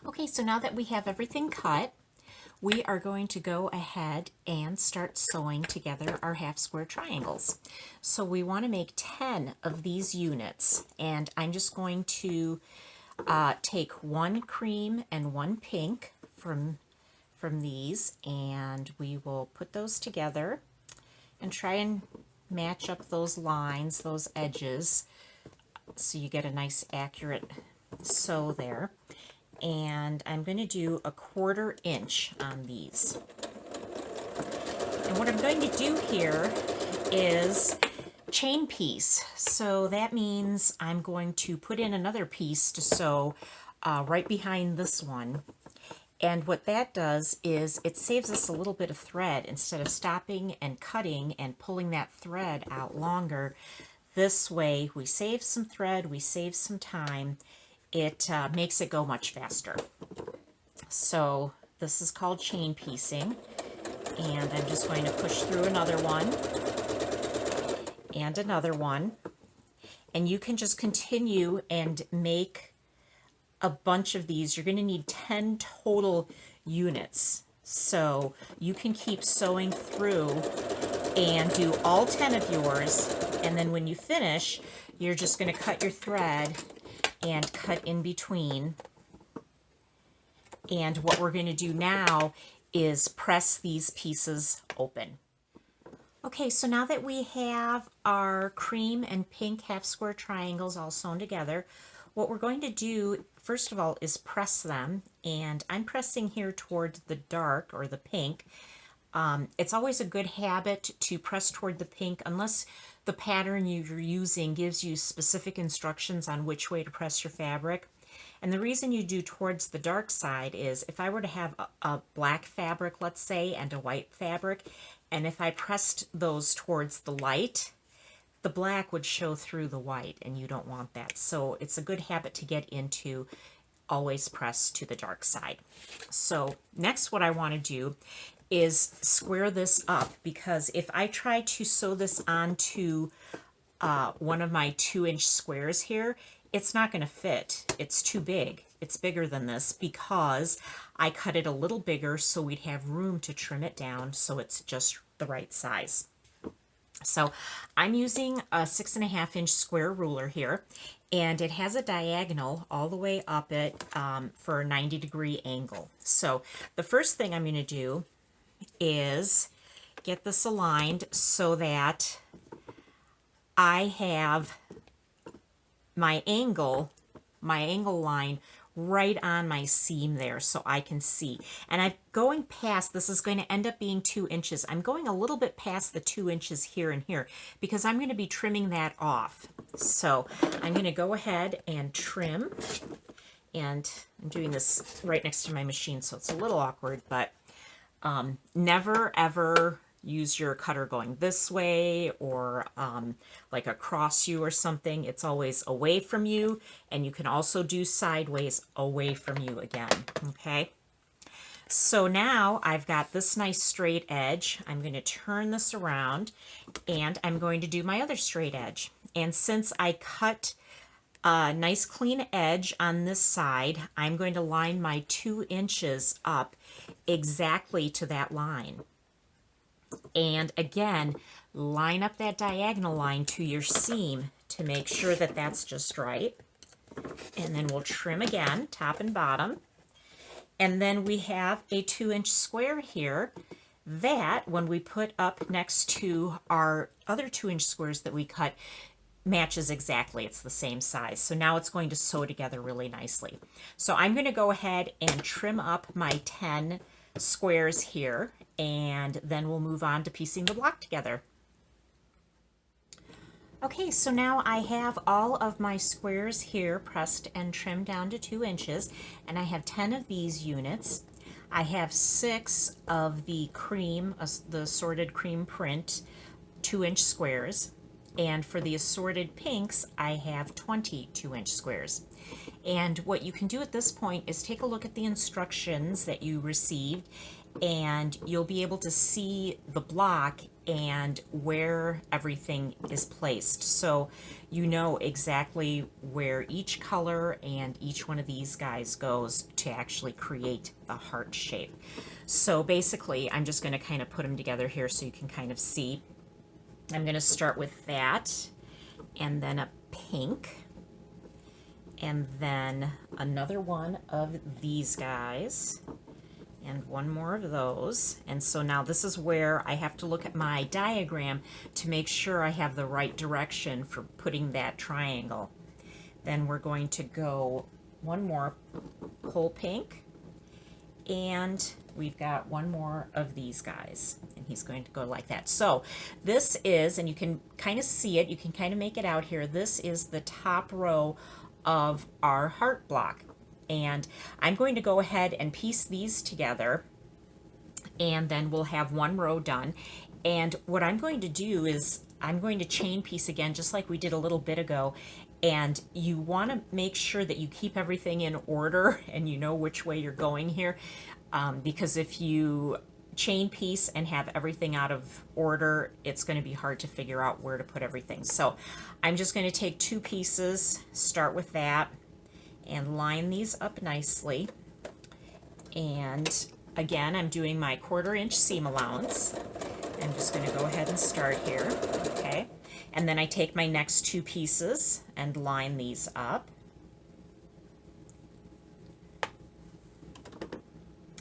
Okay, so now that we have everything cut, we are going to go ahead and start sewing together our half square triangles. So we want to make 10 of these units, and I'm just going to take one cream and one pink from these, and we will put those together and try and match up those lines, those edges, so you get a nice accurate sew there. And I'm going to do a 1/4 inch on these. And what I'm going to do here is chain piece. So that means I'm going to put in another piece to sew right behind this one. And what that does is it saves us a little bit of thread. Instead of stopping and cutting and pulling that thread out longer, this way we save some thread, we save some time. It makes it go much faster. So this is called chain piecing, and I'm just going to push through another one and another one, and you can just continue and make a bunch of these. You're going to need 10 total units, so you can keep sewing through and do all 10 of yours, and then when you finish, you're just going to cut your thread and cut in between. And what we're going to do now is press these pieces open. Okay, so now that we have our cream and pink half square triangles all sewn together, what we're going to do first of all is press them, and I'm pressing here toward the dark or the pink. It's always a good habit to press toward the pink unless the pattern you're using gives you specific instructions on which way to press your fabric. And the reason you do towards the dark side is if I were to have a black fabric, let's say, and a white fabric, and if I pressed those towards the light, the black would show through the white, and you don't want that. So it's a good habit to get into. Always press to the dark side. So next what I want to do is square this up, because if I try to sew this onto one of my 2-inch squares here, it's not going to fit. It's too big. It's bigger than this because I cut it a little bigger so we'd have room to trim it down so it's just the right size. So I'm using a 6.5-inch square ruler here, and it has a diagonal all the way up it for a 90-degree angle. So the first thing I'm going to do is get this aligned so that I have my angle line right on my seam there so I can see. And I'm going past, this is going to end up being 2 inches. I'm going a little bit past the 2 inches here and here because I'm going to be trimming that off. So I'm going to go ahead and trim, and I'm doing this right next to my machine so it's a little awkward, but never ever use your cutter going this way or like across you or something. It's always away from you, and you can also do sideways away from you again, okay? So now I've got this nice straight edge. I'm going to turn this around, and I'm going to do my other straight edge. And since I cut a nice clean edge on this side, I'm going to line my 2 inches up exactly to that line. And again, line up that diagonal line to your seam to make sure that that's just right. And then we'll trim again, top and bottom. And then we have a 2-inch square here that, when we put up next to our other 2-inch squares that we cut, matches exactly. It's the same size. So now it's going to sew together really nicely. So I'm going to go ahead and trim up my 10 squares here, and then we'll move on to piecing the block together. Okay, so now I have all of my squares here pressed and trimmed down to 2 inches, and I have 10 of these units. I have 6 of the cream, the assorted cream print 2-inch squares, and for the assorted pinks I have 20 2-inch squares. And what you can do at this point is take a look at the instructions that you received, and you'll be able to see the block and where everything is placed. So you know exactly where each color and each one of these guys goes to actually create the heart shape. So basically, I'm just going to kind of put them together here so you can kind of see. I'm going to start with that, and then a pink, and then another one of these guys, and one more of those. And so now this is where I have to look at my diagram to make sure I have the right direction for putting that triangle. Then we're going to go one more whole pink, and we've got one more of these guys, and he's going to go like that. So this is, and you can kind of see it, you can kind of make it out here, this is the top row of our heart block. And I'm going to go ahead and piece these together, and then we'll have one row done. And what I'm going to do is I'm going to chain piece again, just like we did a little bit ago. And you want to make sure that you keep everything in order and you know which way you're going here. Because if you chain piece and have everything out of order, it's going to be hard to figure out where to put everything. So I'm just going to take two pieces, start with that, and line these up nicely. And again, I'm doing my 1/4 inch seam allowance. I'm just going to go ahead and start here, okay? And then I take my next two pieces and line these up.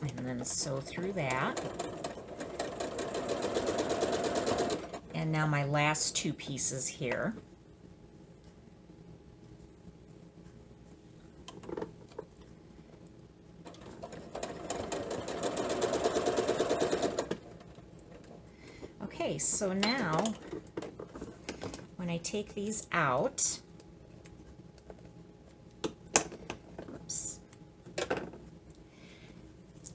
And then sew through that. And now my last two pieces here. Okay, so now when I take these out, oops,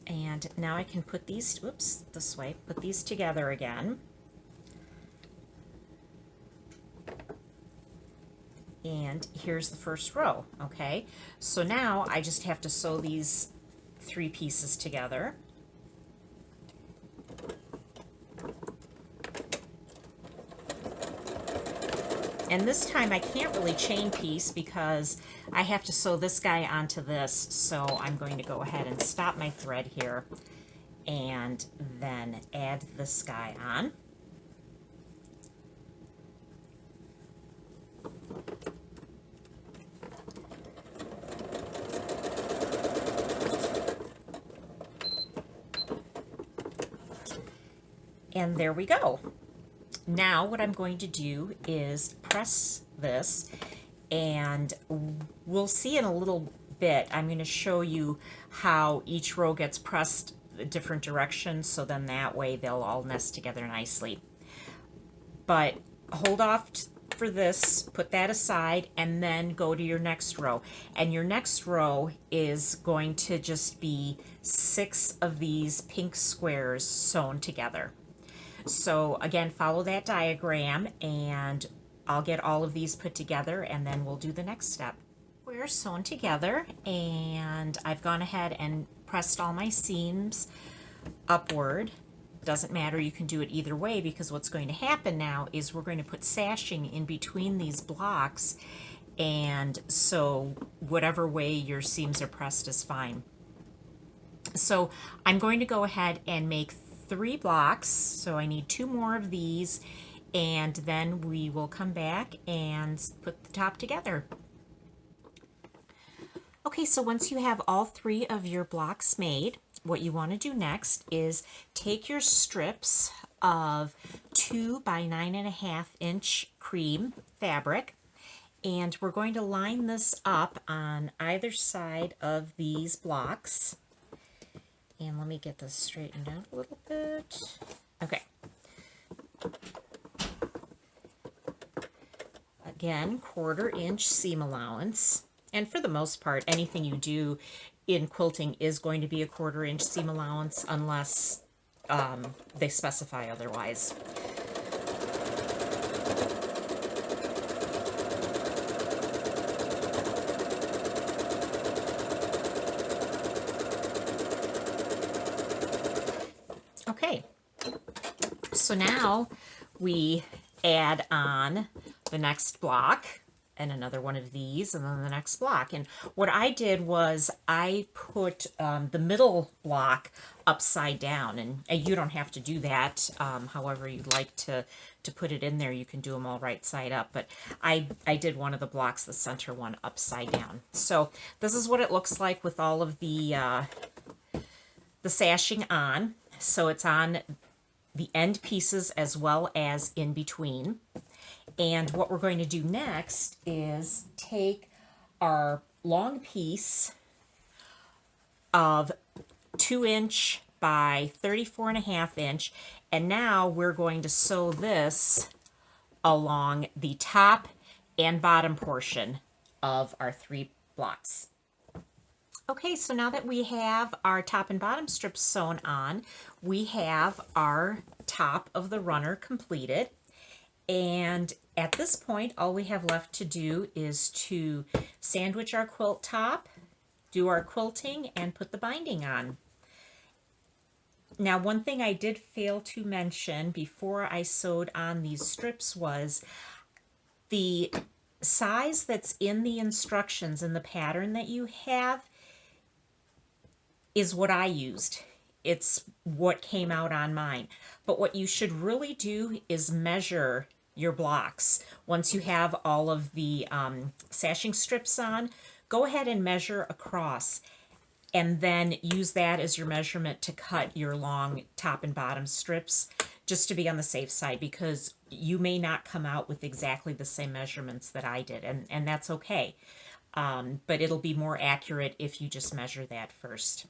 and now I can put these, oops, this way, put these together again. And here's the first row, okay? So now I just have to sew these three pieces together. And this time I can't really chain piece because I have to sew this guy onto this, so I'm going to go ahead and stop my thread here and then add this guy on. And there we go. Now what I'm going to do is press this, and we'll see in a little bit. I'm going to show you how each row gets pressed a different directions, so then that way they'll all nest together nicely. But hold off for this, put that aside, and then go to your next row. And your next row is going to just be 6 of these pink squares sewn together. So again, follow that diagram, and I'll get all of these put together, and then we'll do the next step. We're sewn together, and I've gone ahead and pressed all my seams upward. Doesn't matter, you can do it either way, because what's going to happen now is we're going to put sashing in between these blocks, and so whatever way your seams are pressed is fine. So I'm going to go ahead and make 3 blocks, so I need 2 more of these, and then we will come back and put the top together. Okay, so once you have all 3 of your blocks made, what you want to do next is take your strips of 2 by 9.5 inch cream fabric, and we're going to line this up on either side of these blocks. And let me get this straightened out a little bit. Okay. Again, 1/4 inch seam allowance. And for the most part, anything you do in quilting is going to be a 1/4 inch seam allowance unless they specify otherwise. Okay, so now we add on the next block and another one of these and then the next block. And what I did was I put the middle block upside down, and you don't have to do that. However you'd like to put it in there, you can do them all right side up, but I did one of the blocks, the center one, upside down. So this is what it looks like with all of the sashing on. So it's on the end pieces as well as in between. And what we're going to do next is take our long piece of 2" by 34.5" and now we're going to sew this along the top and bottom portion of our 3 blocks. Okay, so now that we have our top and bottom strips sewn on, we have our top of the runner completed. And at this point, all we have left to do is to sandwich our quilt top, do our quilting, and put the binding on. Now, one thing I did fail to mention before I sewed on these strips was the size that's in the instructions in the pattern that you have is what I used. It's what came out on mine. But what you should really do is measure your blocks. Once you have all of the sashing strips on, go ahead and measure across and then use that as your measurement to cut your long top and bottom strips, just to be on the safe side, because you may not come out with exactly the same measurements that I did, and that's okay. But it'll be more accurate if you just measure that first.